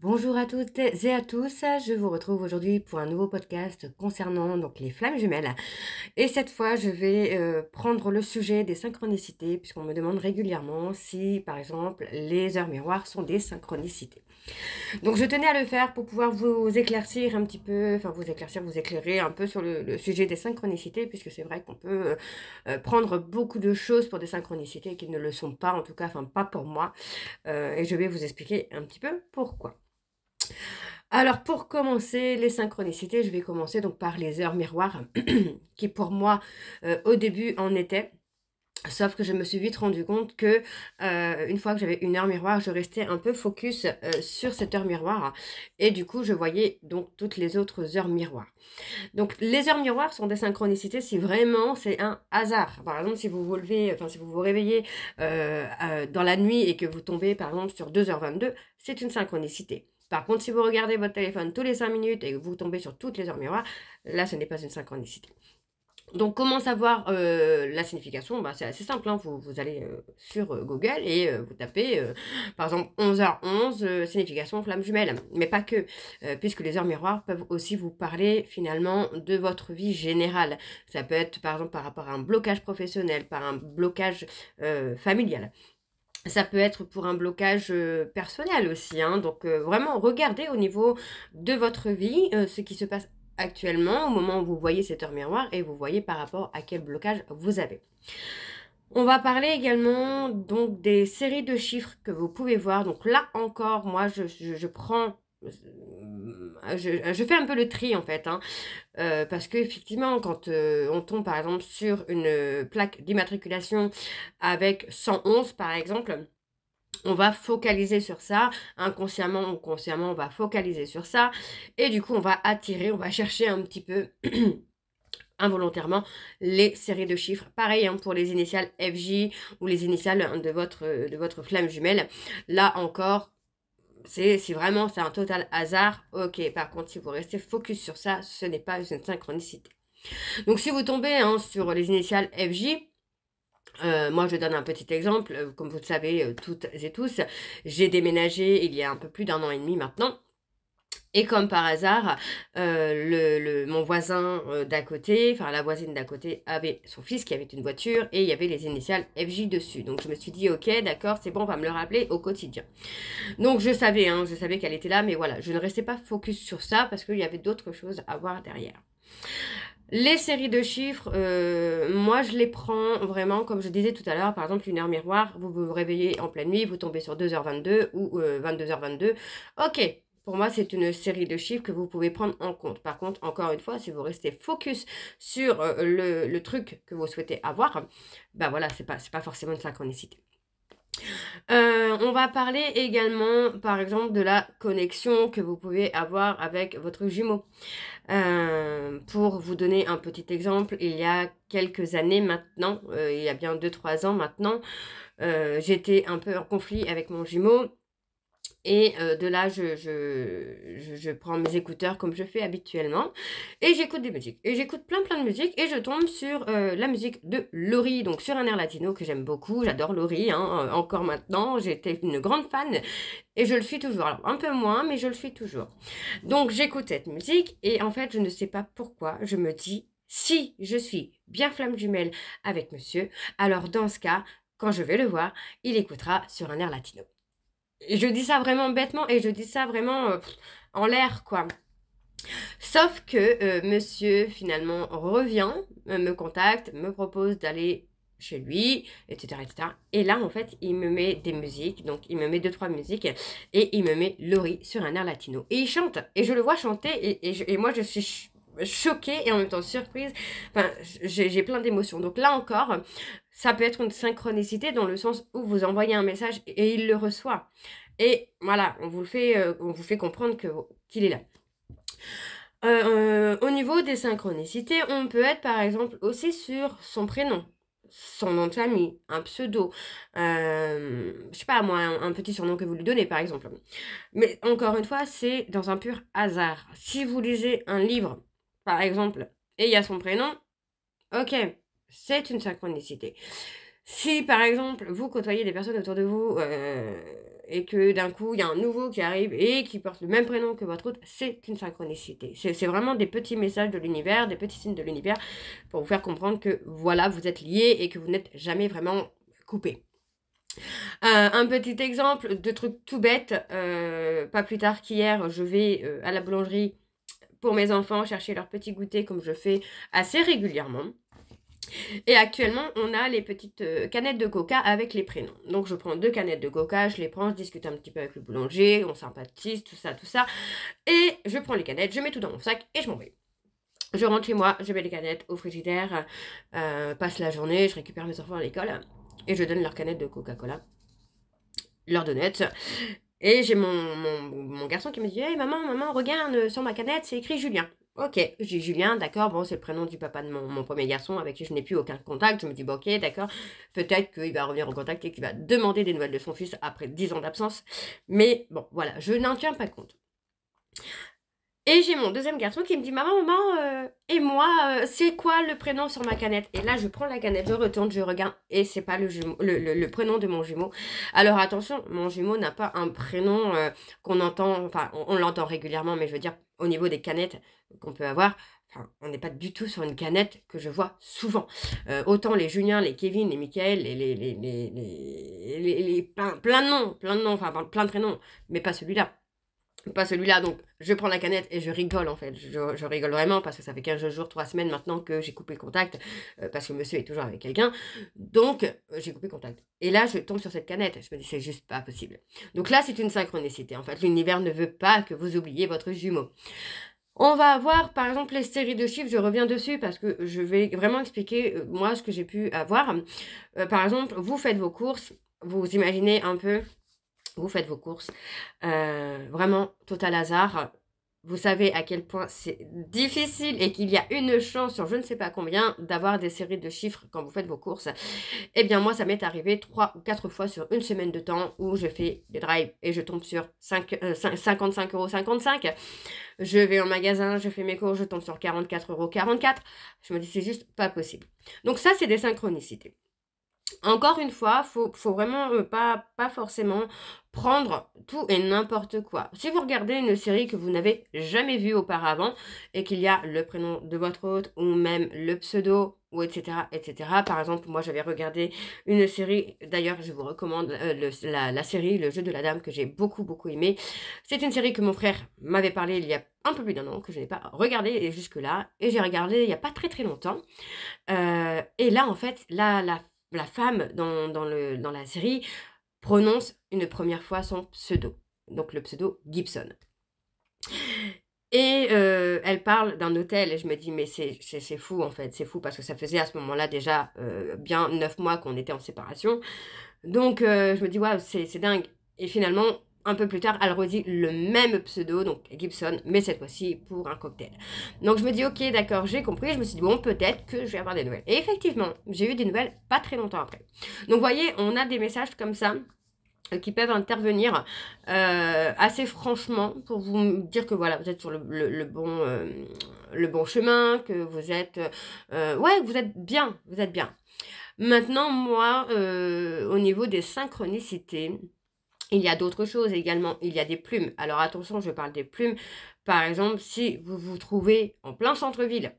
Bonjour à toutes et à tous, je vous retrouve aujourd'hui pour un nouveau podcast concernant donc les flammes jumelles. Et cette fois, je vais prendre le sujet des synchronicités, puisqu'on me demande régulièrement si, par exemple, les heures miroirs sont des synchronicités. Donc je tenais à le faire pour pouvoir vous éclaircir un petit peu, enfin vous éclairer un peu sur le sujet des synchronicités, puisque c'est vrai qu'on peut prendre beaucoup de choses pour des synchronicités qui ne le sont pas, en tout cas, enfin pas pour moi. Et je vais vous expliquer un petit peu pourquoi. Alors pour commencer les synchronicités, je vais commencer donc par les heures miroirs qui pour moi au début en étaient. Sauf que je me suis vite rendu compte que une fois que j'avais une heure miroir, je restais un peu focus sur cette heure miroir et du coup je voyais donc toutes les autres heures miroirs. Donc les heures miroirs sont des synchronicités si vraiment c'est un hasard. Par exemple, si vous vous levez, enfin si vous vous réveillez dans la nuit et que vous tombez par exemple sur 2h22, c'est une synchronicité. Par contre, si vous regardez votre téléphone tous les 5 minutes et que vous tombez sur toutes les heures miroirs, là ce n'est pas une synchronicité. Donc, comment savoir la signification? C'est assez simple, hein. Vous allez sur Google et vous tapez, par exemple, 11h11, signification flamme jumelle. Mais pas que, puisque les heures miroirs peuvent aussi vous parler finalement de votre vie générale. Ça peut être, par exemple, par rapport à un blocage professionnel, par un blocage familial. Ça peut être pour un blocage personnel aussi, hein. Donc, vraiment, regardez au niveau de votre vie ce qui se passe actuellement, au moment où vous voyez cette heure miroir, et vous voyez par rapport à quel blocage vous avez. On va parler également donc des séries de chiffres que vous pouvez voir. Donc là encore, moi je prends, je fais un peu le tri en fait, hein, parce que effectivement quand on tombe par exemple sur une plaque d'immatriculation avec 111 par exemple, on va focaliser sur ça, inconsciemment ou consciemment, on va focaliser sur ça, et du coup, on va attirer, on va chercher un petit peu involontairement les séries de chiffres. Pareil hein, pour les initiales FJ ou les initiales de votre flamme jumelle. Là encore, si vraiment c'est un total hasard, ok. Par contre, si vous restez focus sur ça, ce n'est pas une synchronicité. Donc, si vous tombez hein, sur les initiales FJ, moi, je donne un petit exemple. Comme vous le savez toutes et tous, j'ai déménagé il y a un peu plus d'1 an et demi maintenant. Et comme par hasard, mon voisin d'à côté, enfin la voisine d'à côté, avait son fils qui avait une voiture et il y avait les initiales FJ dessus. Donc je me suis dit, ok, d'accord, c'est bon, on va me le rappeler au quotidien. Donc je savais qu'elle était là, mais voilà, je ne restais pas focus sur ça parce qu'il y avait d'autres choses à voir derrière. Les séries de chiffres, moi je les prends vraiment, comme je disais tout à l'heure, par exemple une heure miroir, vous vous réveillez en pleine nuit, vous tombez sur 2h22 ou 22h22. Ok, pour moi c'est une série de chiffres que vous pouvez prendre en compte. Par contre, encore une fois, si vous restez focus sur le truc que vous souhaitez avoir, bah voilà, c'est pas forcément une synchronicité. On va parler également, par exemple, de la connexion que vous pouvez avoir avec votre jumeau. Pour vous donner un petit exemple, il y a quelques années maintenant, il y a bien 2-3 ans maintenant, j'étais un peu en conflit avec mon jumeau. Et de là, je prends mes écouteurs comme je fais habituellement et j'écoute des musiques. Et j'écoute plein de musiques et je tombe sur la musique de Laurie, donc sur un air latino que j'aime beaucoup. J'adore Laurie, hein, encore maintenant. J'étais une grande fan et je le suis toujours. Alors un peu moins, mais je le suis toujours. Donc j'écoute cette musique et en fait, je ne sais pas pourquoi, je me dis, si je suis bien flamme jumelle avec monsieur, alors dans ce cas, quand je vais le voir, il écoutera sur un air latino. Je dis ça vraiment bêtement et je dis ça vraiment en l'air, quoi. Sauf que monsieur, finalement, revient, me contacte, me propose d'aller chez lui, etc., etc. Et là, en fait, il me met des musiques. Donc, il me met 2-3 musiques et il me met Laurie sur un air latino. Et il chante. Et je le vois chanter et moi, je suis choquée et en même temps surprise. Enfin, j'ai plein d'émotions. Donc là encore, ça peut être une synchronicité dans le sens où vous envoyez un message et il le reçoit. Et voilà, on vous fait comprendre qu'il est là. Au niveau des synchronicités, on peut être par exemple aussi sur son prénom, son nom de famille, un pseudo, je sais pas moi, un petit surnom que vous lui donnez par exemple. Mais encore une fois, c'est dans un pur hasard. Si vous lisez un livre, par exemple, et il y a son prénom, ok, c'est une synchronicité. Si par exemple vous côtoyez des personnes autour de vous et que d'un coup, il y a un nouveau qui arrive et qui porte le même prénom que votre autre, c'est une synchronicité. C'est vraiment des petits messages de l'univers, des petits signes de l'univers pour vous faire comprendre que voilà, vous êtes liés et que vous n'êtes jamais vraiment coupés. Un petit exemple de truc tout bête, pas plus tard qu'hier, je vais à la boulangerie pour mes enfants chercher leur petit goûter comme je fais assez régulièrement. Et actuellement, on a les petites canettes de coca avec les prénoms. Donc je prends 2 canettes de coca, je les prends, je discute un petit peu avec le boulanger, on sympathise, tout ça, tout ça. Et je prends les canettes, je mets tout dans mon sac et je m'en vais. Je rentre chez moi, je mets les canettes au frigidaire, passe la journée, je récupère mes enfants à l'école et je donne leurs canettes de Coca-Cola, leurs donuts. Et j'ai mon garçon qui me dit « Hey maman, regarde, sur ma canette, c'est écrit Julien. » Ok, j'ai Julien, d'accord, bon, c'est le prénom du papa de mon premier garçon avec qui je n'ai plus aucun contact. Je me dis, bon, ok, d'accord, peut-être qu'il va revenir en contact et qu'il va demander des nouvelles de son fils après 10 ans d'absence. Mais bon, voilà, je n'en tiens pas compte. Et j'ai mon deuxième garçon qui me dit, maman, et moi, c'est quoi le prénom sur ma canette? Et là, je prends la canette, je retourne, je regarde, et c'est pas le prénom de mon jumeau. Alors attention, mon jumeau n'a pas un prénom qu'on entend, enfin, on l'entend régulièrement, mais je veux dire, au niveau des canettes qu'on peut avoir, enfin, on n'est pas du tout sur une canette que je vois souvent. Autant les Julien, les Kevin, les Michael, plein de noms, enfin, plein de prénoms, mais pas celui-là. Pas celui-là, donc je prends la canette et je rigole en fait, je rigole vraiment parce que ça fait 15 jours, 3 semaines maintenant que j'ai coupé contact, parce que monsieur est toujours avec quelqu'un, donc j'ai coupé contact. Et là je tombe sur cette canette, je me dis c'est juste pas possible. Donc là c'est une synchronicité, en fait l'univers ne veut pas que vous oubliez votre jumeau. On va avoir par exemple les séries de chiffres, je reviens dessus parce que je vais vraiment expliquer moi ce que j'ai pu avoir. Par exemple, vous faites vos courses, vous imaginez un peu... Vous faites vos courses, vraiment total hasard. Vous savez à quel point c'est difficile et qu'il y a une chance sur je ne sais pas combien d'avoir des séries de chiffres quand vous faites vos courses. Eh bien moi ça m'est arrivé 3 ou 4 fois sur une semaine de temps où je fais des drives et je tombe sur 55,55 €. Je vais en magasin, je fais mes courses, je tombe sur 44,44 €. Je me dis c'est juste pas possible. Donc ça c'est des synchronicités. Encore une fois, faut vraiment pas forcément prendre tout et n'importe quoi. Si vous regardez une série que vous n'avez jamais vue auparavant et qu'il y a le prénom de votre hôte ou même le pseudo ou etc. etc. Par exemple, moi j'avais regardé une série, d'ailleurs je vous recommande la série Le Jeu de la Dame que j'ai beaucoup aimé. C'est une série que mon frère m'avait parlé il y a un peu plus d'un an, que je n'ai pas regardé jusque-là, et j'ai regardé il n'y a pas très longtemps. Et là en fait, la femme dans la série prononce une première fois son pseudo, donc le pseudo Gibson. Et elle parle d'un hôtel et je me dis mais c'est fou en fait, c'est fou parce que ça faisait à ce moment-là déjà bien 9 mois qu'on était en séparation. Donc je me dis waouh c'est dingue. Et finalement un peu plus tard elle redit le même pseudo, donc Gibson, mais cette fois-ci pour un cocktail. Donc je me dis ok d'accord j'ai compris, je me suis dit bon peut-être que je vais avoir des nouvelles. Et effectivement j'ai eu des nouvelles pas très longtemps après. Donc vous voyez on a des messages comme ça qui peuvent intervenir assez franchement pour vous dire que voilà vous êtes sur le bon chemin, que vous êtes ouais vous êtes bien, vous êtes bien. Maintenant moi au niveau des synchronicités, il y a d'autres choses également, il y a des plumes. Alors attention, je parle des plumes. Par exemple, si vous vous trouvez en plein centre-ville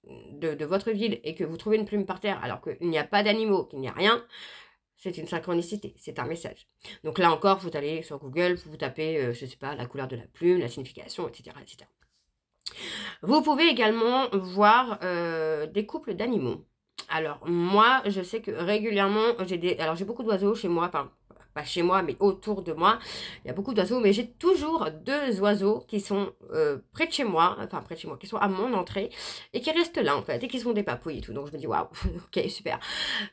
de votre ville et que vous trouvez une plume par terre alors qu'il n'y a pas d'animaux, qu'il n'y a rien, c'est une synchronicité, c'est un message. Donc là encore, vous allez sur Google, vous tapez, je sais pas, la couleur de la plume, la signification, etc. etc. Vous pouvez également voir des couples d'animaux. Alors moi, je sais que régulièrement, j'ai beaucoup d'oiseaux chez moi, enfin pas chez moi, mais autour de moi. Il y a beaucoup d'oiseaux, mais j'ai toujours 2 oiseaux qui sont près de chez moi, qui sont à mon entrée, et qui restent là, en fait, et qui sont des papouilles et tout. Donc je me dis, waouh, ok, super.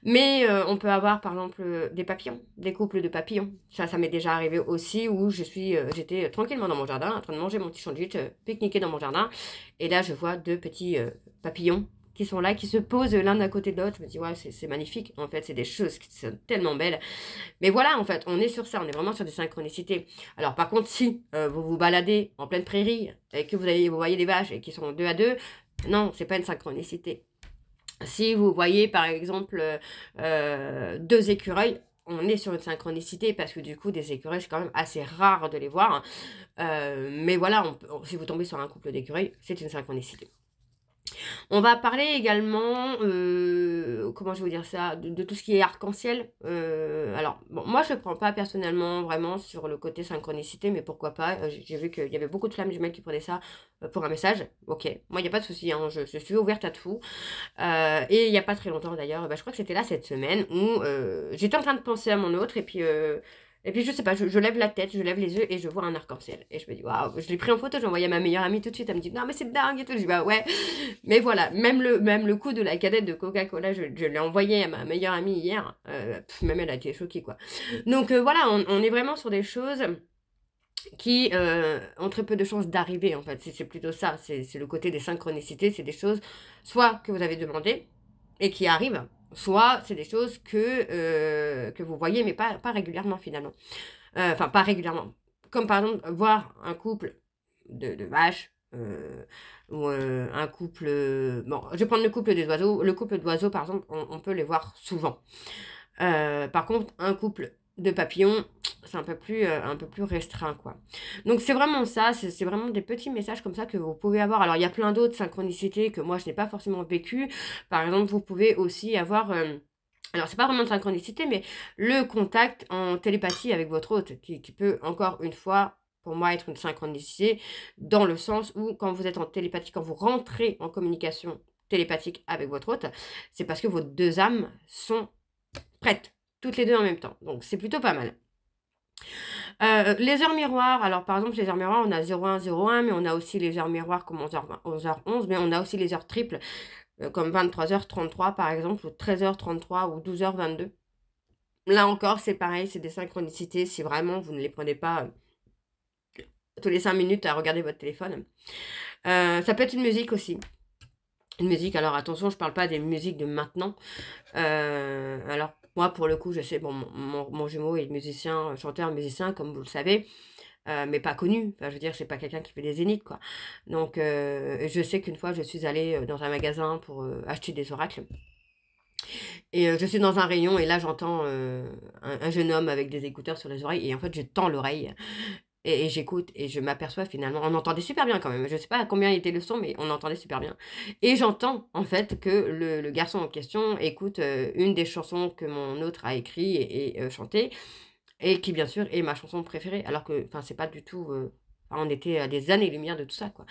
Mais on peut avoir, par exemple, des papillons, des couples de papillons. Ça m'est déjà arrivé aussi, où j'étais tranquillement dans mon jardin, en train de manger mon petit sandwich, pique-niquer dans mon jardin, et là, je vois 2 petits papillons qui sont là, qui se posent l'un à côté de l'autre. Je me dis, ouais, c'est magnifique. En fait, c'est des choses qui sont tellement belles. Mais voilà, en fait, on est sur ça. On est vraiment sur des synchronicités. Alors, par contre, si vous vous baladez en pleine prairie et que vous voyez des vaches et qui sont 2 à 2, non, c'est pas une synchronicité. Si vous voyez, par exemple, 2 écureuils, on est sur une synchronicité parce que du coup, des écureuils, c'est quand même assez rare de les voir. Mais voilà, si vous tombez sur un couple d'écureuils, c'est une synchronicité. On va parler également, comment je vais vous dire ça, de tout ce qui est arc-en-ciel. Alors, bon, moi je ne prends pas personnellement vraiment sur le côté synchronicité, mais pourquoi pas. J'ai vu qu'il y avait beaucoup de flammes jumelles qui prenaient ça pour un message. Ok, moi il n'y a pas de souci, hein, je suis ouverte à tout. Et il n'y a pas très longtemps d'ailleurs, je crois que c'était là cette semaine, où j'étais en train de penser à mon autre, et puis je sais pas, je lève la tête, je lève les yeux et je vois un arc-en-ciel. Et je me dis, waouh, je l'ai pris en photo, j'ai envoyé à ma meilleure amie tout de suite, elle me dit, non mais c'est dingue et tout. Je dis, bah ouais, mais voilà, même le coup de la canette de Coca-Cola, je l'ai envoyé à ma meilleure amie hier, même elle a été choquée quoi. Donc voilà, on est vraiment sur des choses qui ont très peu de chances d'arriver en fait, c'est plutôt ça, c'est le côté des synchronicités, c'est des choses soit que vous avez demandé et qui arrivent, soit c'est des choses que vous voyez mais pas régulièrement finalement. Enfin, pas régulièrement. Comme par exemple, voir un couple de vaches, ou un couple... bon, je vais prendre le couple des oiseaux. Le couple d'oiseaux, par exemple, on peut les voir souvent. Par contre, un couple de papillons, c'est un peu plus restreint, quoi. Donc, c'est vraiment ça, c'est vraiment des petits messages comme ça que vous pouvez avoir. Alors, il y a plein d'autres synchronicités que moi, je n'ai pas forcément vécu. Par exemple, vous pouvez aussi avoir... alors, c'est pas vraiment de synchronicité, mais le contact en télépathie avec votre hôte, qui peut, encore une fois, pour moi, être une synchronicité, dans le sens où, quand vous êtes en télépathie, quand vous rentrez en communication télépathique avec votre hôte, c'est parce que vos deux âmes sont prêtes, toutes les deux en même temps. Donc, c'est plutôt pas mal. Les heures miroirs, alors par exemple, les heures miroirs, on a 0101, mais on a aussi les heures miroirs comme 11h11, mais on a aussi les heures triples, comme 23h33 par exemple, ou 13h33 ou 12h22. Là encore, c'est pareil, c'est des synchronicités si vraiment vous ne les prenez pas tous les 5 minutes à regarder votre téléphone. Ça peut être une musique aussi. Une musique, alors attention, je parle pas des musiques de maintenant. Alors, moi, pour le coup, je sais, bon, mon jumeau est musicien, chanteur, musicien, comme vous le savez. Mais pas connu. Enfin, je veux dire, c'est pas quelqu'un qui fait des zéniths, quoi. Donc, je sais qu'une fois, je suis allée dans un magasin pour acheter des oracles. Et je suis dans un rayon et là, j'entends un jeune homme avec des écouteurs sur les oreilles. Et en fait, je tends l'oreille et j'écoute et je m'aperçois finalement, on entendait super bien quand même. Je sais pas à combien était le son, mais on entendait super bien. Et j'entends en fait que le garçon en question écoute une des chansons que mon autre a écrit et chanté. Et qui, bien sûr, est ma chanson préférée. Alors que, enfin, c'est pas du tout... on était à des années-lumière de tout ça, quoi.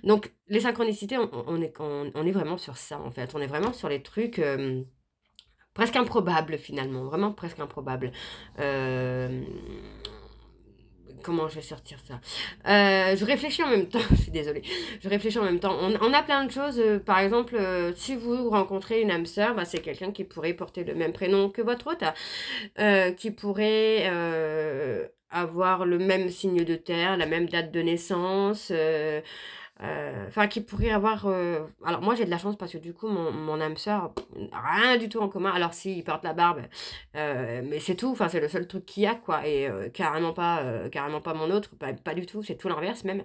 Donc, les synchronicités, on est vraiment sur ça, en fait. On est vraiment sur les trucs presque improbables, finalement. Vraiment presque improbables. Comment je vais sortir ça? Je réfléchis en même temps, je suis désolée. Je réfléchis en même temps. On a plein de choses. Par exemple, si vous rencontrez une âme sœur, bah, c'est quelqu'un qui pourrait porter le même prénom que votre hôte, qui pourrait avoir le même signe de terre, la même date de naissance, enfin qui pourrait avoir... alors moi j'ai de la chance parce que du coup mon âme sœur, rien du tout en commun. Alors si il porte la barbe, mais c'est tout, enfin c'est le seul truc qu'il y a quoi. Et carrément pas mon autre, pas du tout, c'est tout l'inverse même.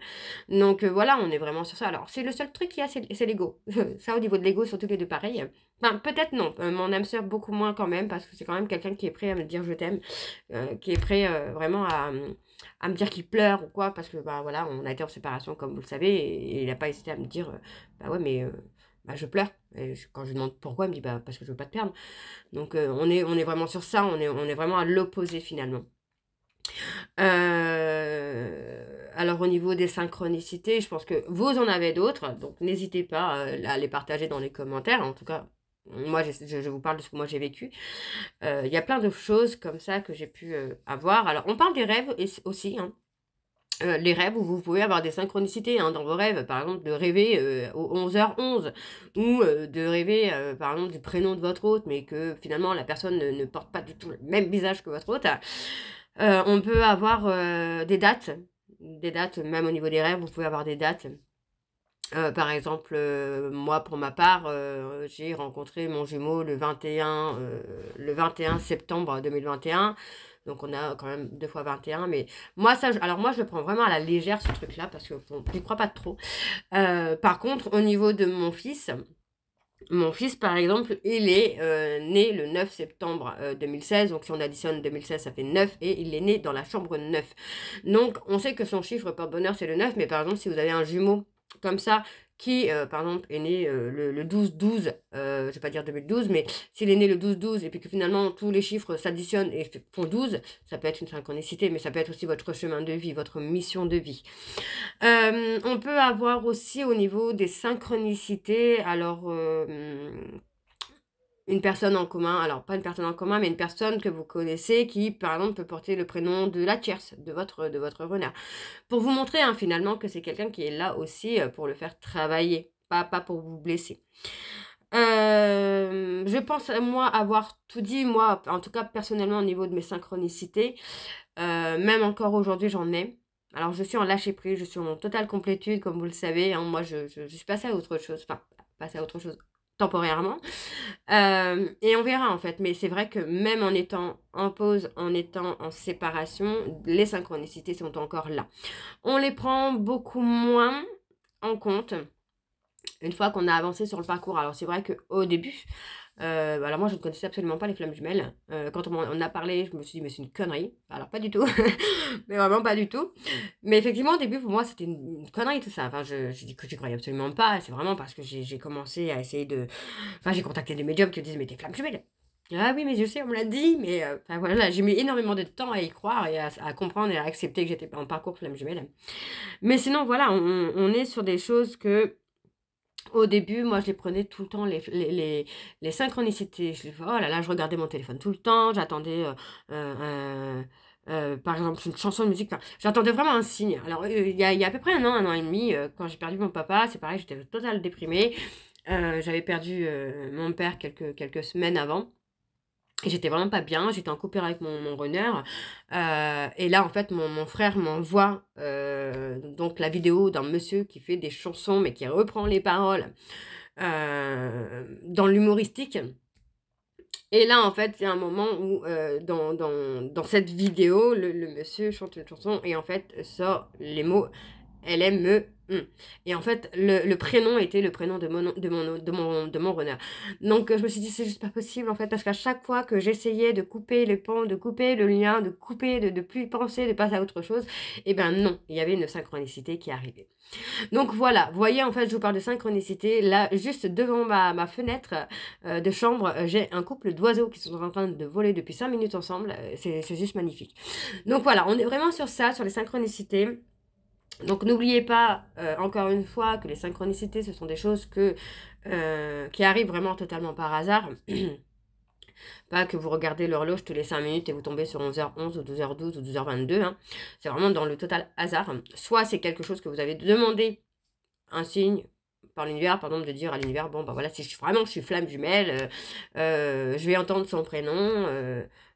Donc voilà, on est vraiment sur ça. Alors c'est le seul truc qu'il y a, c'est l'ego. Ça au niveau de l'ego, ils sont tous les deux pareils. Enfin peut-être non, mon âme sœur beaucoup moins quand même, parce que c'est quand même quelqu'un qui est prêt à me dire je t'aime, qui est prêt vraiment à me dire qu'il pleure ou quoi, parce que bah voilà, on a été en séparation comme vous le savez, et il n'a pas hésité à me dire bah ouais mais bah, je pleure. Et quand je lui demande pourquoi, il me dit bah parce que je veux pas te perdre. Donc on est vraiment sur ça, on est vraiment à l'opposé finalement. Alors au niveau des synchronicités, je pense que vous en avez d'autres, donc n'hésitez pas à les partager dans les commentaires. En tout cas, moi je vous parle de ce que moi j'ai vécu. Il y a plein de choses comme ça que j'ai pu avoir. Alors on parle des rêves aussi, hein. Les rêves où vous pouvez avoir des synchronicités hein, dans vos rêves, par exemple de rêver aux 11h11 ou de rêver par exemple du prénom de votre hôte mais que finalement la personne ne porte pas du tout le même visage que votre hôte. On peut avoir des dates, même au niveau des rêves, vous pouvez avoir des dates. Par exemple, moi pour ma part, j'ai rencontré mon jumeau le 21 septembre 2021. Donc on a quand même 2 fois 21. Mais moi, alors moi je le prends vraiment à la légère ce truc-là parce que bon, j'y crois pas trop. Par contre, au niveau de mon fils, Mon fils, par exemple, il est né le 9 septembre 2016. Donc, si on additionne 2016, ça fait 9. Et il est né dans la chambre 9. Donc, on sait que son chiffre porte-bonheur, c'est le 9. Mais par exemple, si vous avez un jumeau comme ça, qui, par exemple, est né le 12-12, je vais pas dire 2012, mais s'il est né le 12-12 et puis que finalement tous les chiffres s'additionnent et font 12, ça peut être une synchronicité, mais ça peut être aussi votre chemin de vie, votre mission de vie. On peut avoir aussi au niveau des synchronicités, alors une personne en commun, alors pas une personne en commun, mais une personne que vous connaissez qui, par exemple, peut porter le prénom de la tierce, de votre renard. Pour vous montrer finalement que c'est quelqu'un qui est là aussi pour le faire travailler, pas pour vous blesser. Je pense, moi, avoir tout dit, moi, en tout cas personnellement au niveau de mes synchronicités. Même encore aujourd'hui, j'en ai. Alors, je suis en lâcher-prise, je suis en totale complétude, comme vous le savez. Hein. Moi, je suis passée à autre chose, enfin, passée à autre chose temporairement. Et on verra, en fait. Mais c'est vrai que même en étant en pause, en étant en séparation, les synchronicités sont encore là. On les prend beaucoup moins en compte une fois qu'on a avancé sur le parcours. Alors, c'est vrai qu'au début, alors moi je ne connaissais absolument pas les flammes jumelles. Quand on m'en a parlé, je me suis dit mais c'est une connerie. Alors pas du tout, mais vraiment pas du tout. Mais effectivement au début pour moi c'était une connerie tout ça. Enfin je dis que j'y croyais absolument pas. C'est vraiment parce que j'ai commencé à essayer de... Enfin j'ai contacté des médiums qui me disent mais t'es flammes jumelles. Ah oui mais je sais on me l'a dit. Mais enfin voilà j'ai mis énormément de temps à y croire et à comprendre et à accepter que j'étais en parcours flammes jumelles. Mais sinon voilà on est sur des choses que... Au début, moi, je les prenais tout le temps, les synchronicités. Oh là là, je regardais mon téléphone tout le temps. J'attendais, par exemple, une chanson de musique. Enfin, j'attendais vraiment un signe. Alors, il y a à peu près un an et demi, quand j'ai perdu mon papa, c'est pareil, j'étais totalement déprimée. J'avais perdu mon père quelques semaines avant. Et j'étais vraiment pas bien, j'étais en coupure avec mon runner. Et là, en fait, mon frère m'envoie donc la vidéo d'un monsieur qui fait des chansons, mais qui reprend les paroles dans l'humoristique. Et là, en fait, il y a un moment où, dans cette vidéo, le monsieur chante une chanson et en fait sort les mots LME. Et en fait, le prénom était le prénom de mon renard. Donc, je me suis dit, c'est juste pas possible, en fait, parce qu'à chaque fois que j'essayais de couper le pont, de couper le lien, de couper, de plus y penser, de passer à autre chose, eh ben non, il y avait une synchronicité qui arrivait. Donc voilà, vous voyez, en fait, je vous parle de synchronicité. Là, juste devant ma fenêtre de chambre, j'ai un couple d'oiseaux qui sont en train de voler depuis 5 minutes ensemble. C'est juste magnifique. Donc voilà, on est vraiment sur ça, sur les synchronicités. Donc n'oubliez pas, encore une fois, que les synchronicités, ce sont des choses qui arrivent vraiment totalement par hasard. Pas que vous regardez l'horloge tous les 5 minutes et vous tombez sur 11h11 ou 12h12 ou 12h22. Hein. C'est vraiment dans le total hasard. Soit c'est quelque chose que vous avez demandé, un signe par l'univers, par exemple, de dire à l'univers, bon, bah voilà, si je suis flamme jumelle, je vais entendre son prénom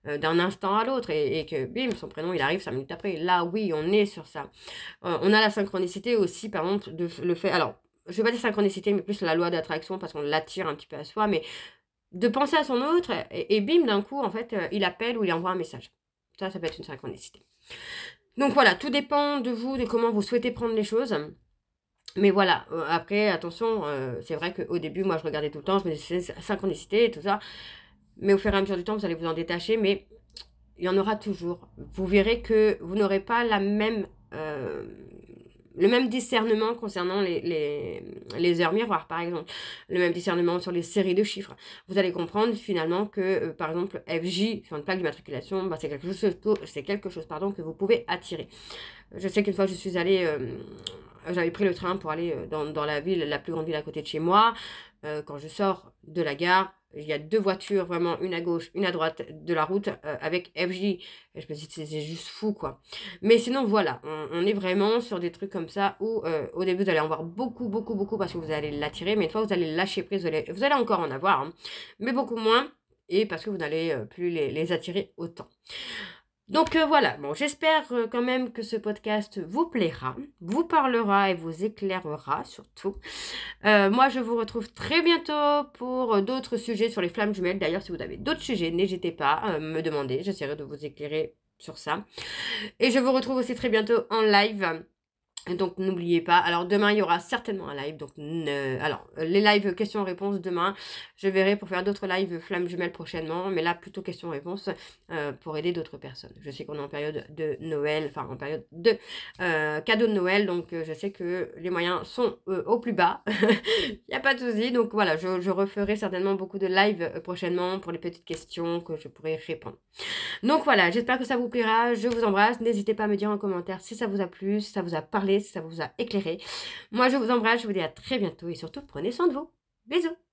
d'un instant à l'autre et que, bim, son prénom, il arrive 5 minutes après. Là, oui, on est sur ça. On a la synchronicité aussi, par exemple, le fait... Alors, je vais pas dire synchronicité, mais plus la loi d'attraction, parce qu'on l'attire un petit peu à soi, mais de penser à son autre, et bim, d'un coup, en fait, il appelle ou il envoie un message. Ça peut être une synchronicité. Donc voilà, tout dépend de vous, de comment vous souhaitez prendre les choses. Mais voilà, après, attention, c'est vrai qu'au début, moi, je regardais tout le temps, je me disais synchronicité et tout ça. Mais au fur et à mesure du temps, vous allez vous en détacher, mais il y en aura toujours. Vous verrez que vous n'aurez pas le même discernement concernant les heures miroirs, par exemple. Le même discernement sur les séries de chiffres. Vous allez comprendre finalement que, par exemple, FJ, sur une plaque d'immatriculation, bah, c'est quelque chose que vous pouvez attirer. Je sais qu'une fois, je suis allée... j'avais pris le train pour aller dans la ville, la plus grande ville à côté de chez moi. Quand je sors de la gare, il y a 2 voitures, vraiment, une à gauche, une à droite de la route, avec FJ. Et je me dis, c'est juste fou, quoi. Mais sinon, voilà, on est vraiment sur des trucs comme ça où, au début, vous allez en voir beaucoup, beaucoup, beaucoup parce que vous allez l'attirer. Mais une fois que vous allez lâcher prise, vous allez encore en avoir, hein, mais beaucoup moins. Et parce que vous n'allez plus les attirer autant. Donc voilà, bon, j'espère quand même que ce podcast vous plaira, vous parlera et vous éclairera surtout. Moi, je vous retrouve très bientôt pour d'autres sujets sur les flammes jumelles. D'ailleurs, si vous avez d'autres sujets, n'hésitez pas à me demander, j'essaierai de vous éclairer sur ça. Et je vous retrouve aussi très bientôt en live. Et donc n'oubliez pas, alors demain il y aura certainement un live, donc alors les lives questions-réponses demain, je verrai pour faire d'autres lives flammes jumelles prochainement, mais là plutôt questions-réponses pour aider d'autres personnes. Je sais qu'on est en période de Noël, enfin en période de cadeaux de Noël, donc je sais que les moyens sont au plus bas, il n'y a pas de souci, donc voilà, je referai certainement beaucoup de lives prochainement pour les petites questions que je pourrai répondre. Donc voilà, j'espère que ça vous plaira, je vous embrasse, n'hésitez pas à me dire en commentaire si ça vous a plu, si ça vous a parlé, si ça vous a éclairé. Moi je vous embrasse, je vous dis à très bientôt et surtout prenez soin de vous. Bisous!